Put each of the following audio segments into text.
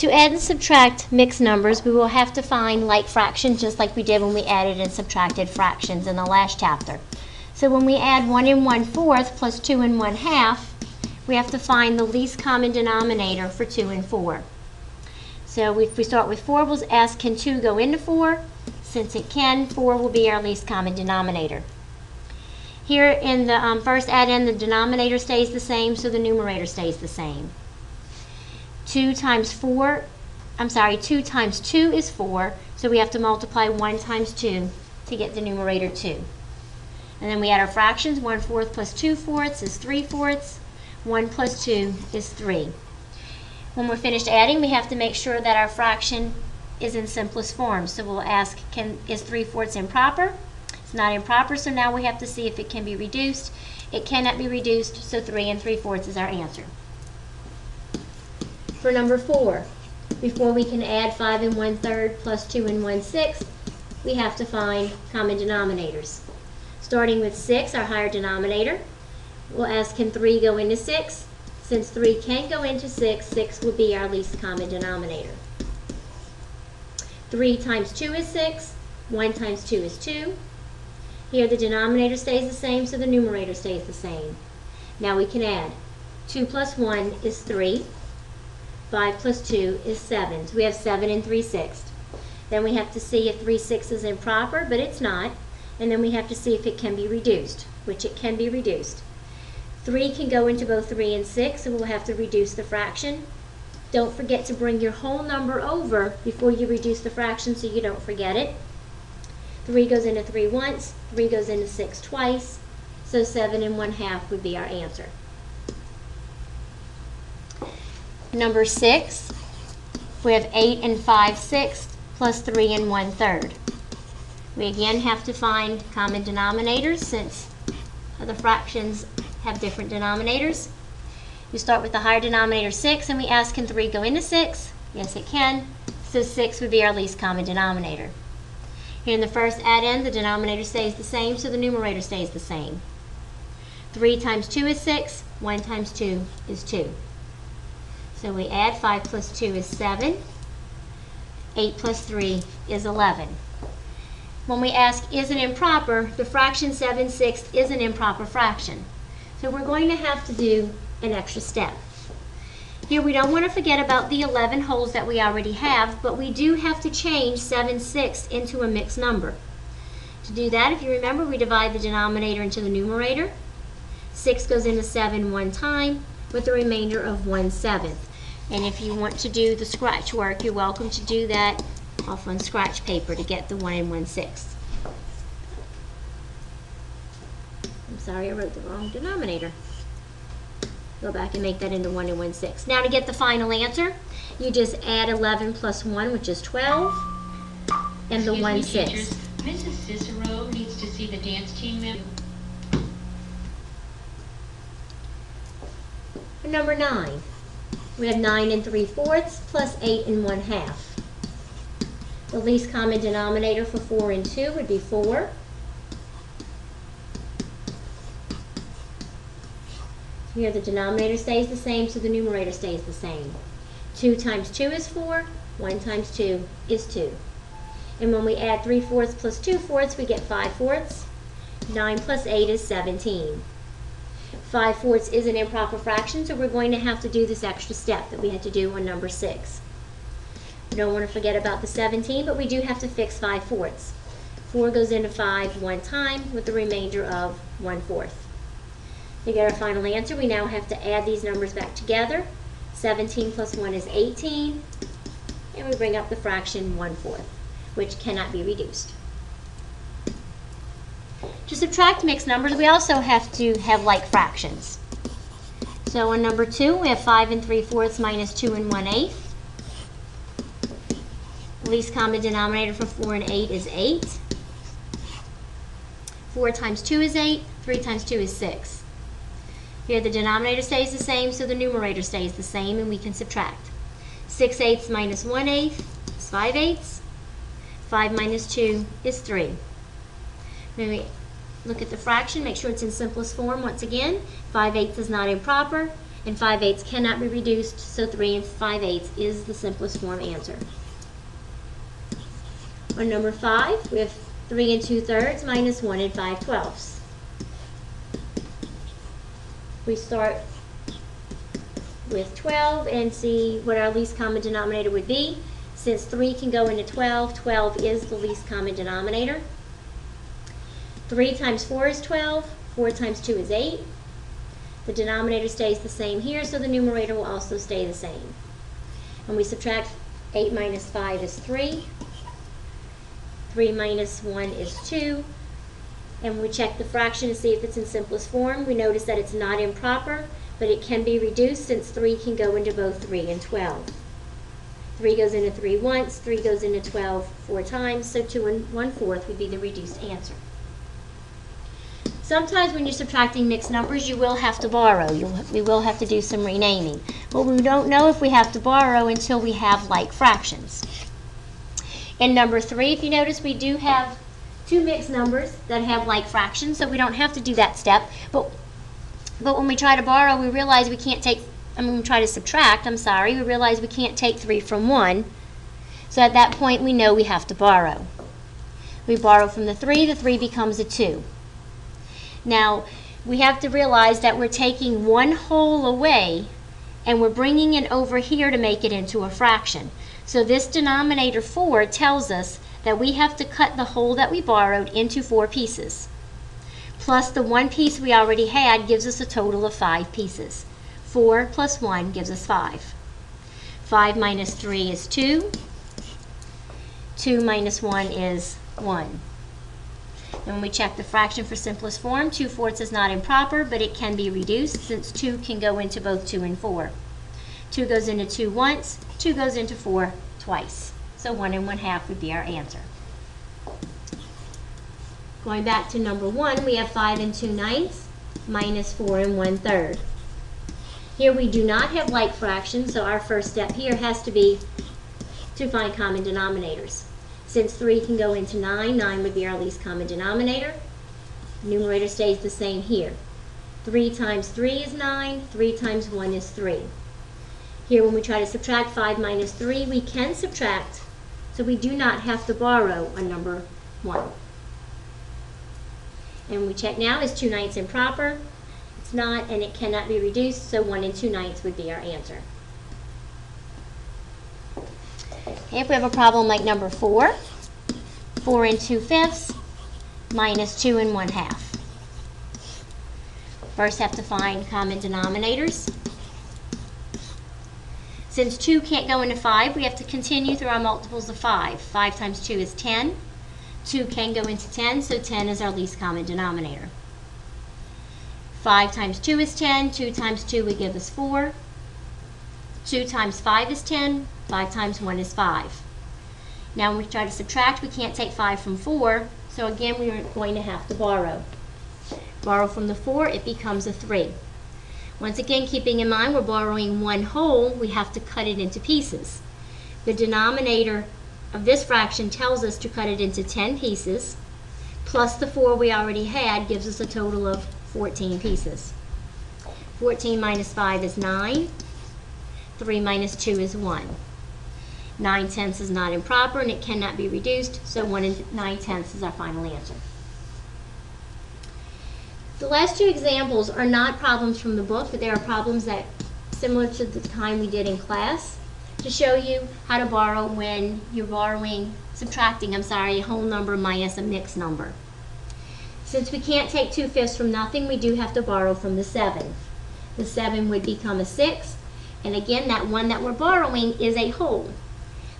To add and subtract mixed numbers, we will have to find like fractions, just like we did when we added and subtracted fractions in the last chapter. So when we add 1 1/4 plus 2 1/2, we have to find the least common denominator for 2 and 4. So if we start with 4, we'll ask, can 2 go into 4? Since it can, 4 will be our least common denominator. Here in the first add-in, the denominator stays the same, so the numerator stays the same. 2 times 2 is 4, so we have to multiply 1 times 2 to get the numerator 2. And then we add our fractions. 1/4 plus 2/4 is 3/4. 1 plus 2 is 3. When we're finished adding, we have to make sure that our fraction is in simplest form. So we'll ask, is 3/4 improper? It's not improper, so now we have to see if it can be reduced. It cannot be reduced, so 3 3/4 is our answer. For number 4, before we can add 5 1/3 plus 2 1/6, we have to find common denominators. Starting with 6, our higher denominator, we'll ask, can 3 go into 6? Since 3 can't go into 6, 6 will be our least common denominator. 3 times 2 is 6. 1 times 2 is 2. Here the denominator stays the same, so the numerator stays the same. Now we can add. 2 plus 1 is 3. 5 plus 2 is 7. So we have 7 3/6. Then we have to see if 3/6 is improper, but it's not. And then we have to see if it can be reduced, which it can be reduced. 3 can go into both 3 and 6, so we'll have to reduce the fraction. Don't forget to bring your whole number over before you reduce the fraction so you don't forget it. 3 goes into 3 once, 3 goes into 6 twice, so 7 1/2 would be our answer. Number 6, we have 8 5/6 plus 3 1/3. We again have to find common denominators since the fractions have different denominators. We start with the higher denominator 6 and we ask, can 3 go into 6? Yes, it can. So 6 would be our least common denominator. Here in the first add-in, the denominator stays the same, so the numerator stays the same. 3 times 2 is 6. 1 times 2 is 2. So we add. 5 plus 2 is 7. 8 plus 3 is 11. When we ask, is it improper, the fraction 7/6 is an improper fraction. So we're going to have to do an extra step. Here we don't want to forget about the 11 wholes that we already have, but we do have to change 7/6 into a mixed number. To do that, if you remember, we divide the denominator into the numerator. 6 goes into 7 one time with a remainder of 1/7. And if you want to do the scratch work, you're welcome to do that off on scratch paper to get the 1 1/6. I'm sorry, I wrote the wrong denominator. Go back and make that into 1 1/6. Now to get the final answer, you just add 11 plus 1, which is 12, and the 1/6. Mrs. Cicero needs to see the dance team member. Number 9, we have 9 3/4 plus 8 1/2. The least common denominator for 4 and 2 would be 4. Here the denominator stays the same, so the numerator stays the same. 2 times 2 is 4. 1 times 2 is 2. And when we add 3/4 plus 2/4, we get 5/4. 9 plus 8 is 17. 5/4 is an improper fraction, so we're going to have to do this extra step that we had to do on number 6. We don't want to forget about the 17, but we do have to fix 5/4. 4 goes into 5 one time with the remainder of 1/4. To get our final answer, we now have to add these numbers back together. 17 plus 1 is 18, and we bring up the fraction 1/4, which cannot be reduced. To subtract mixed numbers, we also have to have like fractions. So on number 2, we have 5 3/4 minus 2 1/8. Least common denominator for 4 and 8 is 8. 4 times 2 is 8. 3 times 2 is 6. Here the denominator stays the same, so the numerator stays the same, and we can subtract. 6/8 minus 1/8 is 5/8. 5 minus 2 is 3. When we look at the fraction, make sure it's in simplest form once again. 5/8 is not improper, and 5/8 cannot be reduced, so 3 and 5/8 is the simplest form answer. On number 5, we have 3 and 2/3 minus 1 and 5/12. We start with 12 and see what our least common denominator would be. Since 3 can go into 12, 12 is the least common denominator. 3 times 4 is 12, 4 times 2 is 8. The denominator stays the same here, so the numerator will also stay the same. And we subtract 8 minus 5 is 3. 3 minus 1 is 2. And when we check the fraction to see if it's in simplest form, we notice that it's not improper, but it can be reduced since 3 can go into both 3 and 12. 3 goes into 3 once, 3 goes into 12 4 times, so 2 and 1/4 would be the reduced answer. Sometimes when you're subtracting mixed numbers, you will have to borrow. We will have to do some renaming. But we don't know if we have to borrow until we have like fractions. In number 3, if you notice, we do have 2 mixed numbers that have like fractions, so we don't have to do that step. But when we try to borrow, we realize we can't take, we try to subtract, we realize we can't take 3 from 1. So at that point, we know we have to borrow. We borrow from the 3 becomes a 2. Now, we have to realize that we're taking 1 whole away, and we're bringing it over here to make it into a fraction. So this denominator 4 tells us that we have to cut the whole that we borrowed into 4 pieces. Plus the 1 piece we already had gives us a total of 5 pieces. 4 plus 1 gives us 5. 5 minus 3 is 2. 2 minus 1 is 1. And when we check the fraction for simplest form, 2/4 is not improper, but it can be reduced since 2 can go into both 2 and 4. 2 goes into 2 once, 2 goes into 4 twice. So 1 and 1/2 would be our answer. Going back to number 1, we have 5 and 2/9 minus 4 and 1/3. Here we do not have like fractions, so our first step here has to be to find common denominators. Since 3 can go into 9, 9 would be our least common denominator. Numerator stays the same here. 3 times 3 is 9, 3 times 1 is 3. Here when we try to subtract 5 minus 3, we can subtract, so we do not have to borrow on number 1. And we check now, is 2/9 improper? It's not, and it cannot be reduced, so 1 and 2/9 would be our answer. Okay, if we have a problem like number 4, 4 and 2/5 minus 2 and 1/2. First have to find common denominators. Since 2 can't go into 5, we have to continue through our multiples of 5. 5 times 2 is 10. 2 can go into 10, so 10 is our least common denominator. 5 times 2 is 10. 2 times 2 would give us 4. 2 times 5 is 10. 5 times 1 is 5. Now when we try to subtract, we can't take 5 from 4, so again we are going to have to borrow. Borrow from the 4, it becomes a 3. Once again, keeping in mind we're borrowing 1 whole, we have to cut it into pieces. The denominator of this fraction tells us to cut it into 10 pieces, plus the 4 we already had gives us a total of 14 pieces. 14 minus 5 is 9. 3 minus 2 is 1. 9/10 is not improper and it cannot be reduced, so 1 and 9/10 is our final answer. The last 2 examples are not problems from the book, but they are problems that similar to the kind we did in class to show you how to borrow when you're subtracting a whole number minus a mixed number. Since we can't take 2/5 from nothing, we do have to borrow from the 7. The 7 would become a 6, and again, that 1 that we're borrowing is a whole.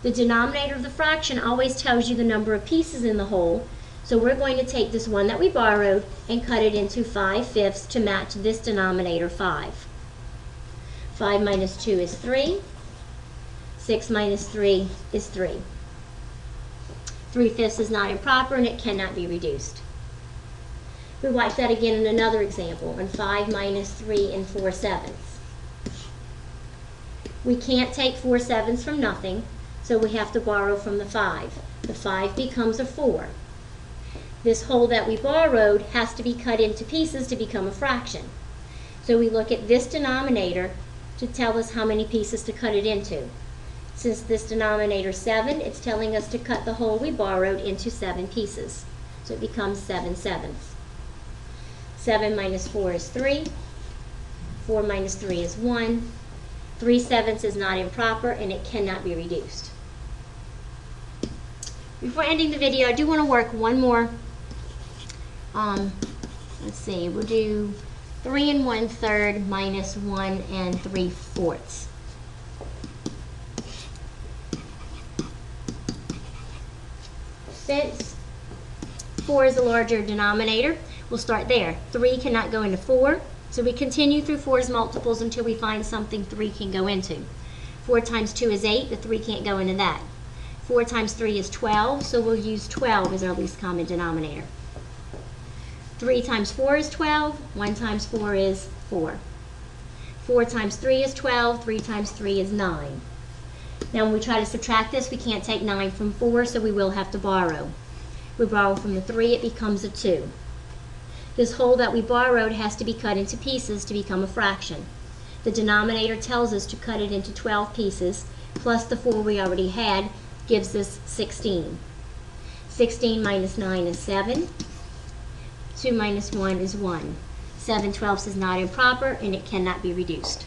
The denominator of the fraction always tells you the number of pieces in the whole, so we're going to take this 1 that we borrowed and cut it into 5/5 to match this denominator 5. 5 minus 2 is 3. 6 minus 3 is 3. 3/5 is not improper and it cannot be reduced. We watch that again in another example on 5 minus 3 and 4/7. We can't take 4/7 from nothing, so we have to borrow from the 5. The 5 becomes a 4. This whole that we borrowed has to be cut into pieces to become a fraction. So we look at this denominator to tell us how many pieces to cut it into. Since this denominator is 7, it's telling us to cut the whole we borrowed into 7 pieces. So it becomes 7/7. 7 minus 4 is 3. 4 minus 3 is 1. 3/7 is not improper and it cannot be reduced. Before ending the video, I do want to work one more. Let's see, we'll do 3 1/3 minus 1 3/4. Since 4 is a larger denominator, we'll start there. 3 cannot go into 4, so we continue through 4's multiples until we find something 3 can go into. 4 times 2 is 8, the 3 can't go into that. 4 times 3 is 12, so we'll use 12 as our least common denominator. 3 times 4 is 12, 1 times 4 is 4. 4 times 3 is 12, 3 times 3 is 9. Now when we try to subtract this, we can't take 9 from 4, so we will have to borrow. We borrow from the 3, it becomes a 2. This whole that we borrowed has to be cut into pieces to become a fraction. The denominator tells us to cut it into 12 pieces, plus the 4 we already had gives us 16. 16 minus 9 is 7. 2 minus 1 is 1. 7/12 is not improper and it cannot be reduced.